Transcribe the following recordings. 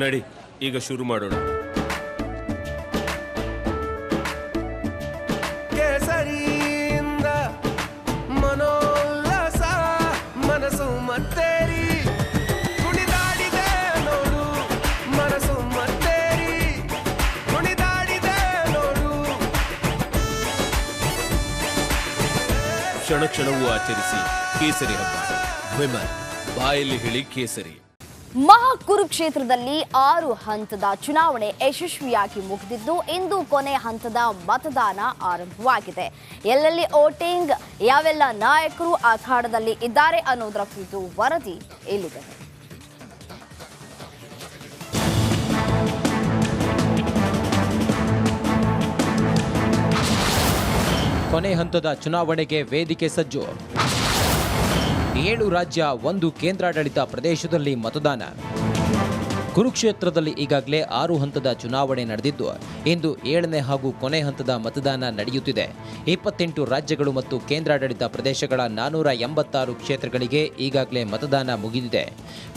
ನಡಿ, ಈಗ ಶುರು ಮಾಡೋಣ. ಕೇಸರಿಯಿಂದ ಮನೋಲ್ಲಾಸ ಮನಸ್ಸು ಮತ್ತೇರಿ ಕುಣಿದಾಡಿದೆ ನೋಡು, ಮನಸ್ಸು ಮತ್ತೇರಿ ಕುಣಿದಾಡಿದೆ ನೋಡು. ಕ್ಷಣ ಕ್ಷಣವೂ ಆಚರಿಸಿ ಕೇಸರಿ ಹಬ್ಬ. ವಿಮಲ್ ಬಾಯಲ್ಲಿ ಹೇಳಿ ಕೇಸರಿ. ಮಹಾಕುರುಕ್ಷೇತ್ರದಲ್ಲಿ 6 ಹಂತದ ಚುನಾವಣೆ ಯಶಸ್ವಿಯಾಗಿ ಮುಗಿದಿದ್ದು ಇಂದು ಕೊನೆ ಹಂತದ ಮತದಾನ ಆರಂಭವಾಗಿದೆ. ಎಲ್ಲೆಲ್ಲಿ ವೋಟಿಂಗ್, ಯಾವೆಲ್ಲ ನಾಯಕರು ಅಖಾಡದಲ್ಲಿ ಇದ್ದಾರೆ ಅನ್ನೋದರ ಕುರಿತು ವರದಿ ಇಲ್ಲಿದೆ. ಕೊನೆ ಹಂತದ ಚುನಾವಣೆಗೆ ವೇದಿಕೆ ಸಜ್ಜು. 7 ರಾಜ್ಯ, 1 ಕೇಂದ್ರಾಡಳಿತ ಪ್ರದೇಶದಲ್ಲಿ ಮತದಾನ. ಕುರುಕ್ಷೇತ್ರದಲ್ಲಿ ಈಗಾಗಲೇ 6 ಹಂತದ ಚುನಾವಣೆ ನಡೆದಿದ್ದು ಇಂದು 7ನೇ ಹಾಗೂ ಕೊನೆ ಹಂತದ ಮತದಾನ ನಡೆಯುತ್ತಿದೆ. 28 ರಾಜ್ಯಗಳು ಮತ್ತು ಕೇಂದ್ರಾಡಳಿತ ಪ್ರದೇಶಗಳ 486 ಕ್ಷೇತ್ರಗಳಿಗೆ ಈಗಾಗಲೇ ಮತದಾನ ಮುಗಿದಿದೆ.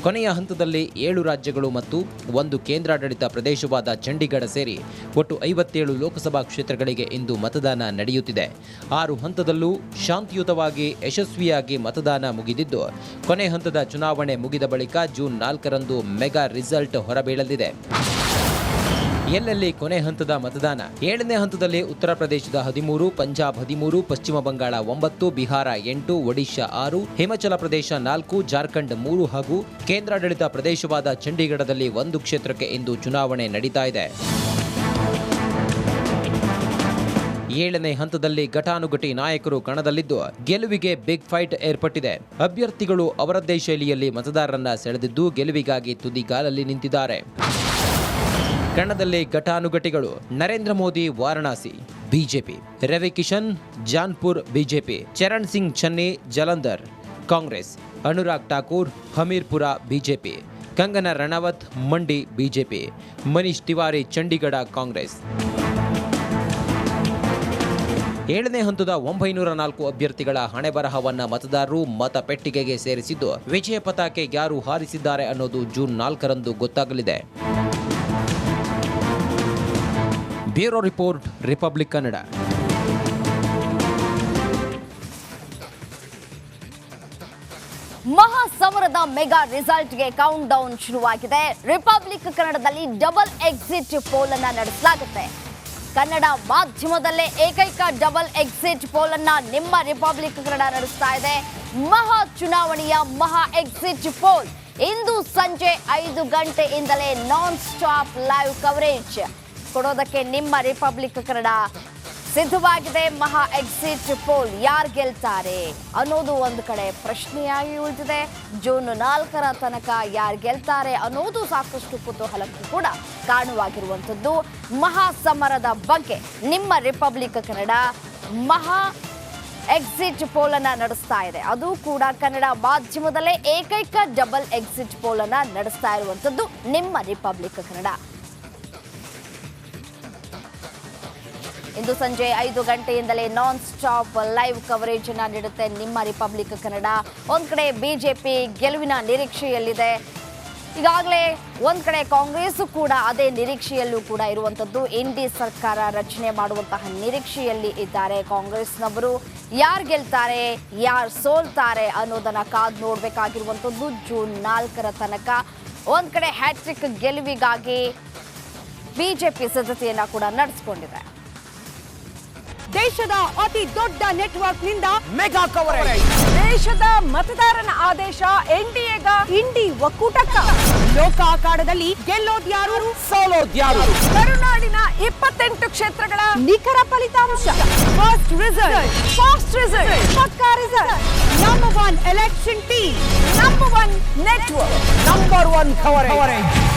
ಕೊನೆಯ ಹಂತದಲ್ಲಿ 7 ರಾಜ್ಯಗಳು ಮತ್ತು 1 ಕೇಂದ್ರಾಡಳಿತ ಪ್ರದೇಶವಾದ ಚಂಡೀಗಢ ಸೇರಿ ಒಟ್ಟು 57 ಲೋಕಸಭಾ ಕ್ಷೇತ್ರಗಳಿಗೆ ಇಂದು ಮತದಾನ ನಡೆಯುತ್ತಿದೆ. 6 ಹಂತದಲ್ಲೂ ಶಾಂತಿಯುತವಾಗಿ ಯಶಸ್ವಿಯಾಗಿ ಮತದಾನ ಮುಗಿದಿದ್ದು ಕೊನೆ ಹಂತದ ಚುನಾವಣೆ ಮುಗಿದ ಬಳಿಕ ಜೂನ್ 4ರಂದು ಮೆಗಾ ರಿಸಲ್ಟ್ ಹೊರಬೀಳಲಿದೆ. ಎಲ್ಲೆಲ್ಲಿ ಕೊನೆ ಹಂತದ ಮತದಾನ? 7ನೇ ಹಂತದಲ್ಲಿ ಉತ್ತರ ಪ್ರದೇಶದ 13, ಪಂಜಾಬ್ 13, ಪಶ್ಚಿಮ ಬಂಗಾಳ 9, ಬಿಹಾರ 8, ಒಡಿಶಾ 6, ಹಿಮಾಚಲ ಪ್ರದೇಶ 4, ಜಾರ್ಖಂಡ್ 3 ಹಾಗೂ ಕೇಂದ್ರಾಡಳಿತ ಪ್ರದೇಶವಾದ ಚಂಡೀಗಢದಲ್ಲಿ 1 ಕ್ಷೇತ್ರಕ್ಕೆ ಇಂದು ಚುನಾವಣೆ ನಡೀತಾ ಇದೆ. 7ನೇ ಹಂತದಲ್ಲಿ ಘಟಾನುಘಟಿ ನಾಯಕರು ಕಣದಲ್ಲಿದ್ದು ಗೆಲುವಿಗೆ ಬಿಗ್ ಫೈಟ್ ಏರ್ಪಟ್ಟಿದೆ. ಅಭ್ಯರ್ಥಿಗಳು ಅವರದ್ದೇ ಶೈಲಿಯಲ್ಲಿ ಮತದಾರರನ್ನ ಸೆಳೆದಿದ್ದು ಗೆಲುವಿಗಾಗಿ ತುದಿಗಾಲಲ್ಲಿ ನಿಂತಿದ್ದಾರೆ. ಕಣದಲ್ಲಿ ಘಟಾನುಘಟಿಗಳು: Narendra Modi Varanasi BJP, Ravi Kishan Jaunpur BJP, Charan Singh Channi Jalandhar Congress, Anurag Thakur Hamirpur BJP, Kangana Ranaut Mandi BJP, Manish Tewari Chandigarh Congress. 7ನೇ ಹಂತದ 904 ಅಭ್ಯರ್ಥಿಗಳ ಹಣೆಬರಹವನ್ನ ಮತದಾರರು ಮತಪೆಟ್ಟಿಗೆಗೆ ಸೇರಿಸಿದ್ದು ವಿಜಯ ಪತಾಕೆ ಯಾರು ಹಾರಿಸಿದ್ದಾರೆ ಅನ್ನೋದು ಜೂನ್ 4ರಂದು ಗೊತ್ತಾಗಲಿದೆ. Bureau report, Republic Kannada. ಮಹಾಸಮರದ ಮೆಗಾ ರಿಸಲ್ಟ್ಗೆ ಕೌಂಟ್ ಡೌನ್ ಶುರುವಾಗಿದೆ. ರಿಪಬ್ಲಿಕ್ ಕನ್ನಡದಲ್ಲಿ ಡಬಲ್ ಎಕ್ಸಿಟ್ ಪೋಲ್ ಅನ್ನ ನಡೆಸಲಾಗುತ್ತೆ. ಕನ್ನಡ ಮಾಧ್ಯಮದಲ್ಲೇ ಏಕೈಕ ಡಬಲ್ ಎಕ್ಸಿಟ್ ಪೋಲ್ ಅನ್ನ ನಿಮ್ಮ ರಿಪಬ್ಲಿಕ್ ಕನ್ನಡ ನಡೆಸ್ತಾ ಇದೆ. ಮಹಾ ಚುನಾವಣೆಯ ಮಹಾ ಎಕ್ಸಿಟ್ ಪೋಲ್ ಇಂದು ಸಂಜೆ 5 ಗಂಟೆಯಿಂದಲೇ ನಾನ್ ಸ್ಟಾಪ್ ಲೈವ್ ಕವರೇಜ್ ಕೊಡೋದಕ್ಕೆ ನಿಮ್ಮ ರಿಪಬ್ಲಿಕ್ ಕನ್ನಡ ಸಿದ್ಧವಾಗಿದೆ. ಮಹಾ ಎಕ್ಸಿಟ್ ಪೋಲ್ ಯಾರು ಗೆಲ್ತಾರೆ ಅನ್ನೋದು ಒಂದು ಕಡೆ ಪ್ರಶ್ನೆಯಾಗಿ ಉಳಿದಿದೆ. ಜೂನ್ 4ರ ತನಕ ಯಾರು ಗೆಲ್ತಾರೆ ಅನ್ನೋದು ಸಾಕಷ್ಟು ಕುತೂಹಲಕ್ಕೂ ಕೂಡ ಕಾರಣವಾಗಿರುವಂಥದ್ದು. ಮಹಾಸಮರದ ಬಗ್ಗೆ ನಿಮ್ಮ ರಿಪಬ್ಲಿಕ್ ಕನ್ನಡ ಮಹಾ ಎಕ್ಸಿಟ್ ಪೋಲ್ ಅನ್ನ ನಡೆಸ್ತಾ ಇದೆ. ಅದು ಕೂಡ ಕನ್ನಡ ಮಾಧ್ಯಮದಲ್ಲೇ ಏಕೈಕ ಡಬಲ್ ಎಕ್ಸಿಟ್ ಪೋಲ್ ಅನ್ನ ನಡೆಸ್ತಾ ಇರುವಂಥದ್ದು ನಿಮ್ಮ ರಿಪಬ್ಲಿಕ್ ಕನ್ನಡ. ಇಂದು ಸಂಜೆ 5 ಗಂಟೆಯಿಂದಲೇ ನಾನ್ ಸ್ಟಾಪ್ ಲೈವ್ ಕವರೇಜ್ ಅನ್ನ ನೀಡುತ್ತೆ ನಿಮ್ಮ ರಿಪಬ್ಲಿಕ್ ಕನ್ನಡ. ಒಂದ್ ಕಡೆ ಬಿಜೆಪಿ ಗೆಲುವಿನ ನಿರೀಕ್ಷೆಯಲ್ಲಿದೆ. ಈಗಾಗಲೇ ಒಂದ್ ಕಡೆ ಕಾಂಗ್ರೆಸ್ ಕೂಡ ಅದೇ ನಿರೀಕ್ಷೆಯಲ್ಲೂ ಕೂಡ ಇರುವಂತದ್ದು. ಇಂಡಿ ಸರ್ಕಾರ ರಚನೆ ಮಾಡುವಂತಹ ನಿರೀಕ್ಷೆಯಲ್ಲಿ ಇದ್ದಾರೆ ಕಾಂಗ್ರೆಸ್ನವರು. ಯಾರು ಗೆಲ್ತಾರೆ, ಯಾರು ಸೋಲ್ತಾರೆ ಅನ್ನೋದನ್ನ ಕಾದು ನೋಡಬೇಕಾಗಿರುವಂತದ್ದು. ಜೂನ್ 4ರ ತನಕ ಒಂದ್ ಕಡೆ ಹ್ಯಾಟ್ರಿಕ್ ಗೆಲುವಿಗಾಗಿ ಬಿಜೆಪಿ ಸಿದ್ಧತೆಯನ್ನ ಕೂಡ ನಡೆಸಿಕೊಂಡಿದೆ. ದೇಶದ ಅತಿ ದೊಡ್ಡ ನೆಟ್ವರ್ಕ್ ನಿಂದ ಮೆಗಾ ಕವರೇಜ್. ದೇಶದ ಮತದಾರನ ಆದೇಶ ಎನ್ಡಿಎಗ ಇಂಡಿ ಒಕ್ಕೂಟಕ್ಕ. ಲೋಕ ಅಖಾಡದಲ್ಲಿ ಗೆಲ್ಲೋದ್ಯಾರು, ಸೋಲೋದ್ಯಾರು. ಕರುನಾಡಿನ 28 ಕ್ಷೇತ್ರಗಳ ನಿಖರ ಫಲಿತಾಂಶ. ಫಾಸ್ಟ್ ರಿಸಲ್ಟ್, ಪಕ್ಕಾ result. Number 1 election team, number 1 network, number 1 coverage.